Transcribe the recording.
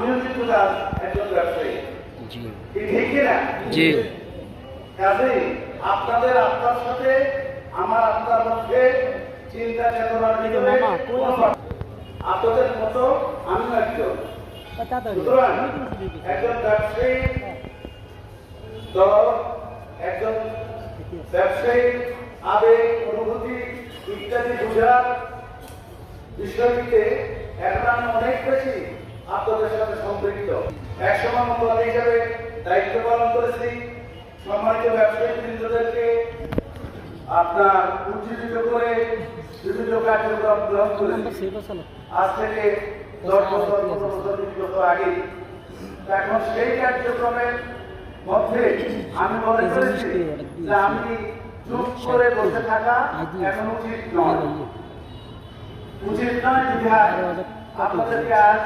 আমিও কিন্তু একজন ব্যবসায়ী, ঠিক কিনা? জি। কাজেই আপনাদের আত্মার সাথে আমার আত্মার মধ্যে চিন্তা চেতনার ভিতরে আপনাদের মতো আমি একজন। সুতরাং একজন ব্যবসায়ী দল, একজন ব্যবসায়ী আবেগ অনুভূতি ইত্যাদি বোঝার বিষয়টিতে এখন আমি অনেক বেশি আপনাদের সাথে সম্পৃক্ত। একসময় মতো হিসাবে দায়িত্ব পালন করেছি। সম্মানিত ব্যবসায়ী বৃন্দদেরকে আপনার উজ্জীবিত করে বিভিন্ন কার্যক্রম গ্রহণ করেছি। আজ থেকে 10 বছর 15 বছর 20 বছর আগে এখন সেই কার্যক্রমের মধ্যে আমি মনে করেছি যে আমি চুপ করে বসে থাকা এখন উচিত নয়। উচিত নয় বিধায় আপনাদেরকে আজ